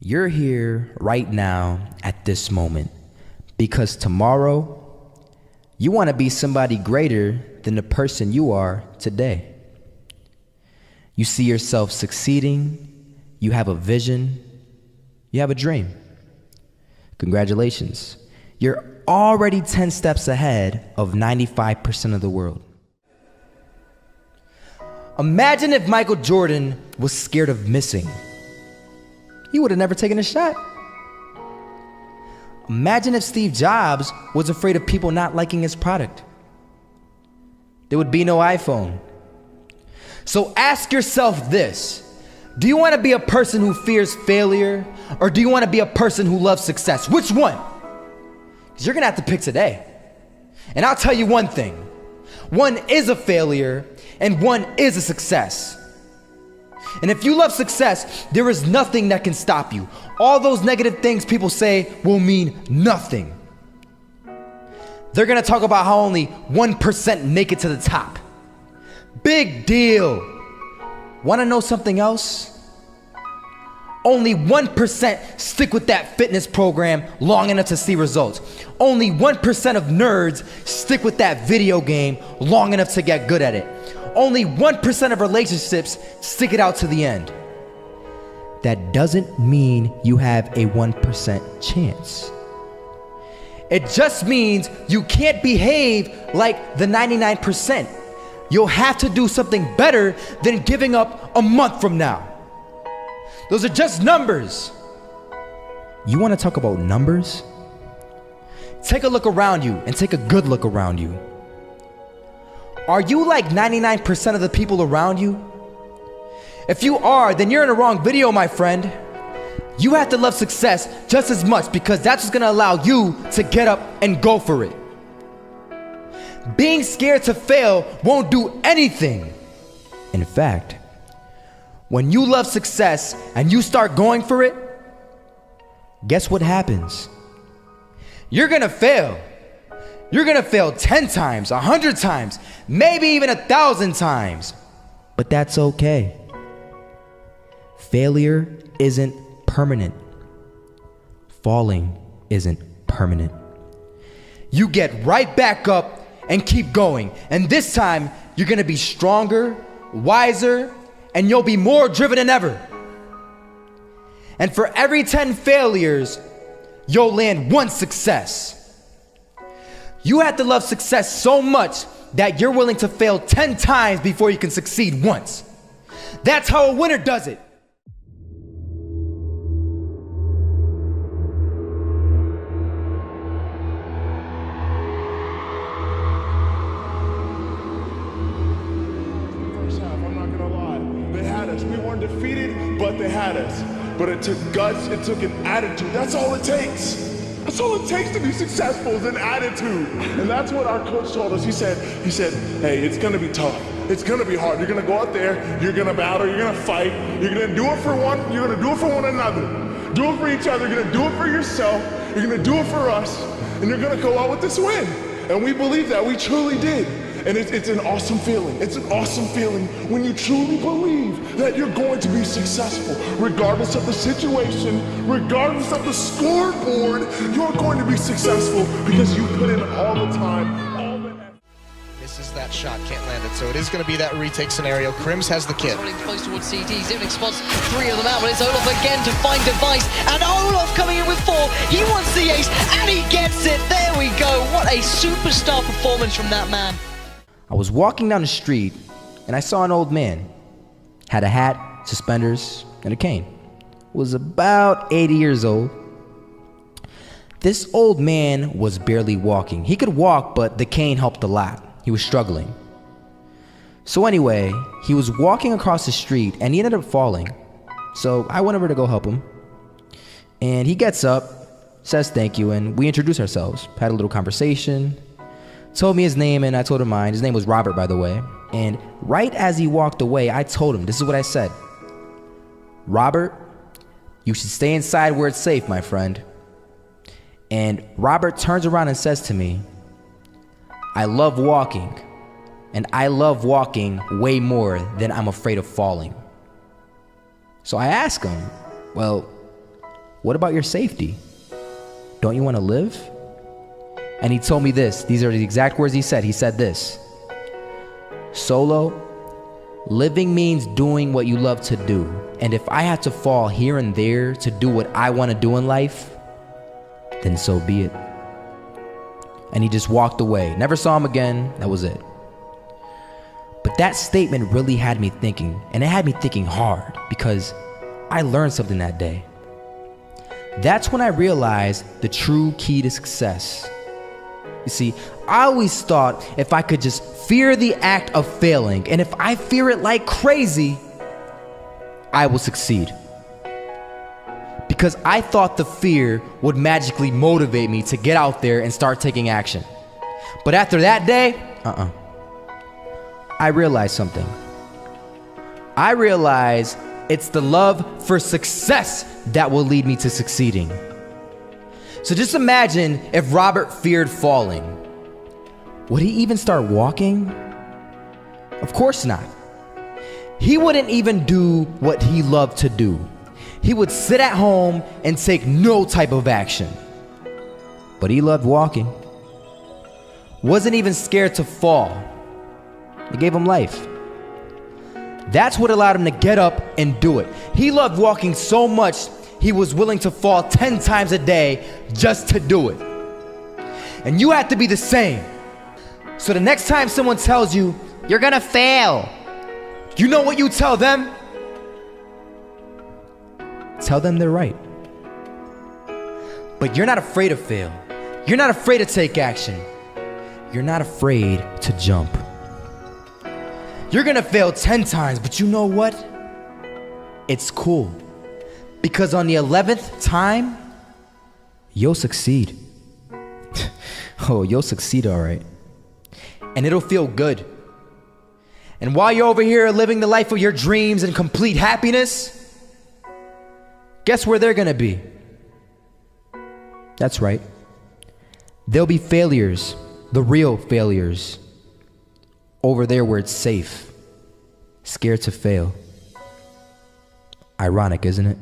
You're here right now at this moment because tomorrow you want to be somebody greater than the person you are today. You see yourself succeeding, you have a vision, you have a dream. Congratulations. You're already 10 steps ahead of 95% of the world. Imagine if Michael Jordan was scared of missing. He would have never taken a shot. Imagine if Steve Jobs was afraid of people not liking his product. There would be no iPhone. So ask yourself this: do you want to be a person who fears failure, or do you want to be a person who loves success? Which one? Because you're going to have to pick today. And I'll tell you one thing: one is a failure and one is a success. And if you love success, there is nothing that can stop you. All those negative things people say will mean nothing. They're gonna talk about how only 1% make it to the top. Big deal. Wanna know something else? Only 1% stick with that fitness program long enough to see results. Only 1% of nerds stick with that video game long enough to get good at it. Only 1% of relationships stick it out to the end. That doesn't mean you have a 1% chance. It just means you can't behave like the 99%. You'll have to do something better than giving up a month from now. Those are just numbers. You want to talk about numbers? Take a look around you and take a good look around you. Are you like 99% of the people around you? If you are, then you're in the wrong video, my friend. You have to love success just as much because that's what's gonna allow you to get up and go for it. Being scared to fail won't do anything. In fact, when you love success and you start going for it, guess what happens? You're gonna fail. You're gonna fail 10 times, 100 times, maybe even 1,000 times. But that's okay. Failure isn't permanent. Falling isn't permanent. You get right back up and keep going. And this time, you're gonna be stronger, wiser, and you'll be more driven than ever. And for every 10 failures, you'll land one success. You have to love success so much that you're willing to fail 10 times before you can succeed once. That's how a winner does it. First half, I'm not gonna lie. They had us. We weren't defeated, but they had us. But it took guts, it took an attitude. That's all it takes. That's all it takes to be successful is an attitude. And that's what our coach told us. He said, hey, it's gonna be tough. It's gonna be hard. You're gonna go out there, you're gonna battle, you're gonna fight, you're gonna do it for one, you're gonna do it for one another. Do it for each other, you're gonna do it for yourself, you're gonna do it for us, and you're gonna go out with this win. And we believe that, we truly did. And it's an awesome feeling. It's an awesome feeling when you truly believe that you're going to be successful. Regardless of the situation, regardless of the scoreboard, you're going to be successful because you put in all the time, all the effort. Misses that shot, can't land it. So it is going to be that retake scenario. Crims has the kid. Running close towards CT. Zivnik spots 3 of them out, but it's Olaf again to find Device. And Olaf coming in with 4. He wants the ace, and he gets it. There we go. What a superstar performance from that man. I was walking down the street and I saw an old man. Had a hat, suspenders, and a cane. Was about 80 years old. This old man was barely walking. He could walk, but the cane helped a lot. He was struggling. So anyway, he was walking across the street and he ended up falling. So I went over to go help him. And he gets up, says thank you, and we introduced ourselves. Had a little conversation. Told me his name and I told him mine. His name was Robert, by the way. And right as he walked away, I told him, this is what I said. Robert, you should stay inside where it's safe, my friend. And Robert turns around and says to me, I love walking. And I love walking way more than I'm afraid of falling. So I ask him, well, what about your safety? Don't you want to live? And he told me this. These are the exact words he said. He said this: Solo, living means doing what you love to do. And if I have to fall here and there to do what I want to do in life, then so be it. And he just walked away. Never saw him again. That was it. But that statement really had me thinking, and it had me thinking hard, because I learned something that day. That's when I realized the true key to success. You see, I always thought if I could just fear the act of failing, and if I fear it like crazy, I will succeed. Because I thought the fear would magically motivate me to get out there and start taking action. But after that day, I realized something. I realized it's the love for success that will lead me to succeeding. So just imagine if Robert feared falling. Would he even start walking? Of course not. He wouldn't even do what he loved to do. He would sit at home and take no type of action. But he loved walking. Wasn't even scared to fall. It gave him life. That's what allowed him to get up and do it. He loved walking so much, he was willing to fall 10 times a day just to do it. And you have to be the same. So the next time someone tells you, you're gonna fail, you know what you tell them? Tell them they're right. But you're not afraid to fail. You're not afraid to take action. You're not afraid to jump. You're gonna fail 10 times, but you know what? It's cool. Because on the 11th time, you'll succeed. Oh, you'll succeed, all right. And it'll feel good. And while you're over here living the life of your dreams and complete happiness, guess where they're gonna be? That's right. They'll be failures, the real failures. Over there where it's safe, scared to fail. Ironic, isn't it?